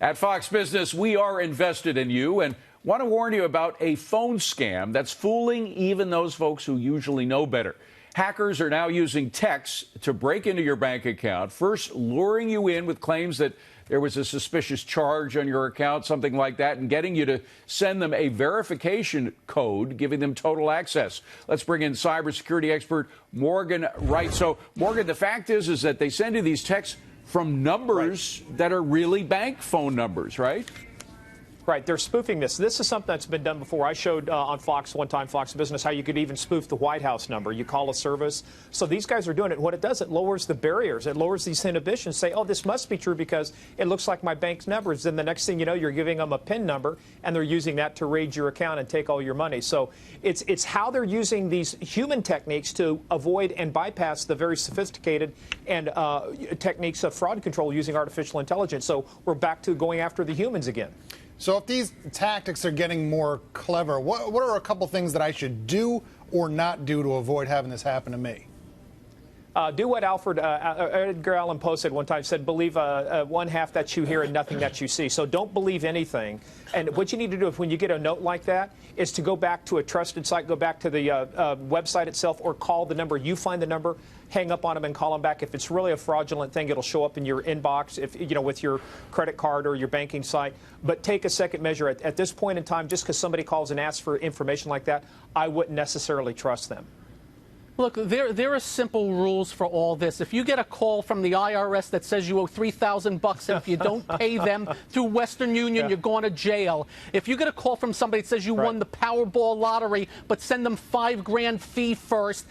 At Fox Business, we are invested in you and want to warn you about a phone scam that's fooling even those folks who usually know better. Hackers are now using texts to break into your bank account, first luring you in with claims that there was a suspicious charge on your account, something like that, and getting you to send them a verification code, giving them total access. Let's bring in cybersecurity expert Morgan Wright. So, Morgan, the fact is that they send you these texts from numbers that are really bank phone numbers, right? Right, they're spoofing this. This is something that's been done before. I showed on Fox one time, Fox Business, how you could even spoof the White House number. You call a service. So these guys are doing it. What it does, it lowers the barriers. It lowers these inhibitions. Say, oh, this must be true because it looks like my bank's numbers. Then the next thing you know, you're giving them a PIN number, and they're using that to raid your account and take all your money. So it's how they're using these human techniques to avoid and bypass the very sophisticated and techniques of fraud control using artificial intelligence. So we're back to going after the humans again. So if these tactics are getting more clever, what are a couple things that I should do or not do to avoid having this happen to me? Do what Edgar Allan Poe said one time, said, believe one half that you hear and nothing that you see. So don't believe anything. And what you need to do when you get a note like that is to go back to a trusted site, go back to the website itself, or call the number. You find the number, hang up on them and call them back. If it's really a fraudulent thing, it'll show up in your inbox, if with your credit card or your banking site. But take a second measure. At this point in time, just because somebody calls and asks for information like that, I wouldn't necessarily trust them. Look, there are simple rules for all this. If you get a call from the IRS that says you owe $3,000 and if you don't pay them through Western Union, you're going to jail. If you get a call from somebody that says you won the Powerball lottery but send them $5 grand fee first,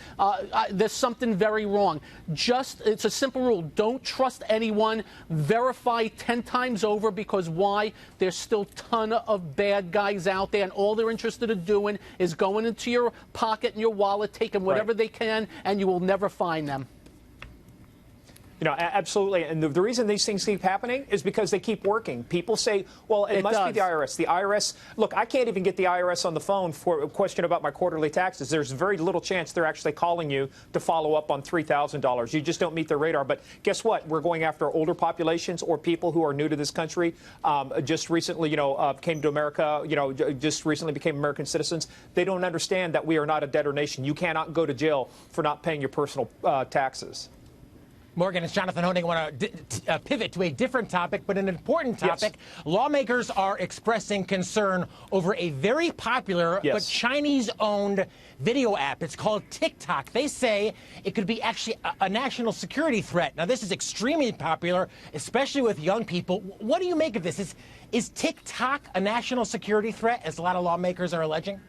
there's something very wrong. It's a simple rule. Don't trust anyone. Verify 10 times over because why? There's still a ton of bad guys out there, and all they're interested in doing is going into your pocket and your wallet, taking whatever they can, and you will never find them. Absolutely. And the reason these things keep happening is because they keep working. People say, well, it must be the IRS. The IRS, look, I can't even get the IRS on the phone for a question about my quarterly taxes. There's very little chance they're actually calling you to follow up on $3,000. You just don't meet their radar. But guess what? We're going after older populations or people who are new to this country, just recently, came to America, just recently became American citizens. They don't understand that we are not a debtor nation. You cannot go to jail for not paying your personal taxes. Morgan, it's Jonathan Hoenig. I want to pivot to a different topic, but an important topic. Yes. Lawmakers are expressing concern over a very popular but Chinese-owned video app. It's called TikTok. They say it could be actually a national security threat. Now, this is extremely popular, especially with young people. What do you make of this? Is TikTok a national security threat, as a lot of lawmakers are alleging?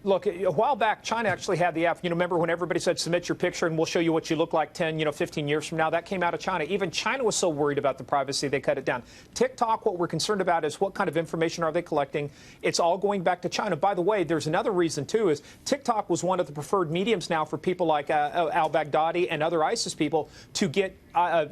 Look, a while back, China actually had the app. Remember when everybody said, submit your picture and we'll show you what you look like 10, 15 years from now? That came out of China. Even China was so worried about the privacy, they cut it down. TikTok, what we're concerned about is what kind of information are they collecting? It's all going back to China. By the way, there's another reason, too, is TikTok was one of the preferred mediums now for people like al-Baghdadi and other ISIS people to get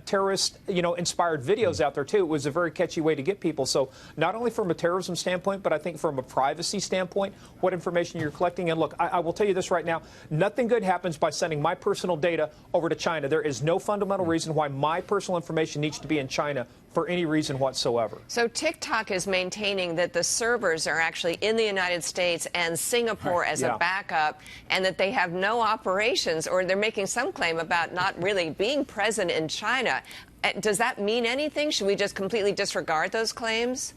terrorist, inspired videos out there, too. It was a very catchy way to get people. So not only from a terrorism standpoint, but I think from a privacy standpoint, what information you're collecting. And look, I will tell you this right now. Nothing good happens by sending my personal data over to China. There is no fundamental reason why my personal information needs to be in China for any reason whatsoever. So TikTok is maintaining that the servers are actually in the United States and Singapore as a backup, and that they have no operations, or they're making some claim about not really being present in China. Does that mean anything? Should we just completely disregard those claims?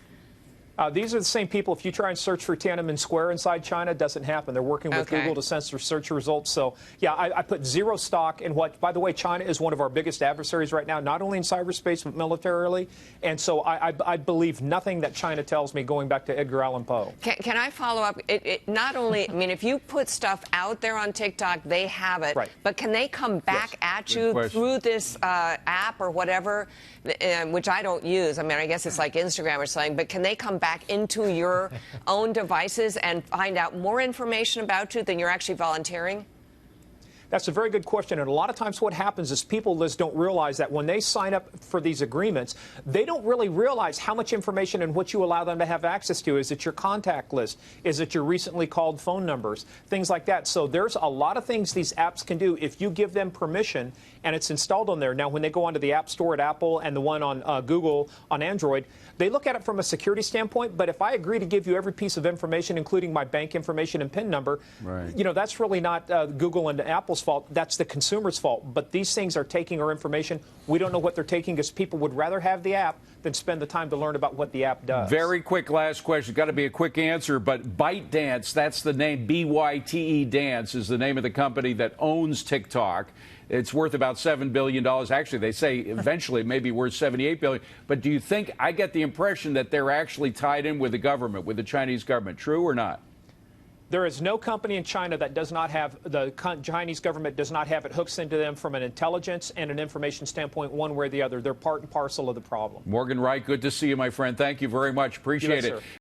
These are the same people. If you try and search for Tiananmen Square inside China, it doesn't happen. They're working with Google to censor search results. So, yeah, I put zero stock in what, by the way, China is one of our biggest adversaries right now, not only in cyberspace, but militarily. And so I believe nothing that China tells me, going back to Edgar Allan Poe. Can I follow up? Not only, if you put stuff out there on TikTok, they have it. Right. But can they come back at you through this app or whatever, which I don't use? I guess it's like Instagram or something. But can they come back into your own devices and find out more information about you than you're actually volunteering? That's a very good question. And a lot of times what happens is people just don't realize that when they sign up for these agreements, they don't really realize how much information and what you allow them to have access to. Is it your contact list? Is it your recently called phone numbers? Things like that. So there's a lot of things these apps can do if you give them permission and it's installed on there. Now, when they go onto the App Store at Apple and the one on Google on Android, They look at it from a security standpoint, but if I agree to give you every piece of information, including my bank information and PIN number, that's really not Google and Apple's fault. That's the consumer's fault. But these things are taking our information. We don't know what they're taking because people would rather have the app than spend the time to learn about what the app does. Very quick last question. Got to be a quick answer, but ByteDance, that's the name, BYTE Dance is the name of the company that owns TikTok. It's worth about $7 billion. Actually, they say eventually it may be worth $78 billion. But do you think, I get the impression that they're actually tied in with the government, with the Chinese government. True or not? There is no company in China that does not have, the Chinese government does not have it hooks into them from an intelligence and an information standpoint, one way or the other. They're part and parcel of the problem. Morgan Wright, good to see you, my friend. Thank you very much. Appreciate it. Sir.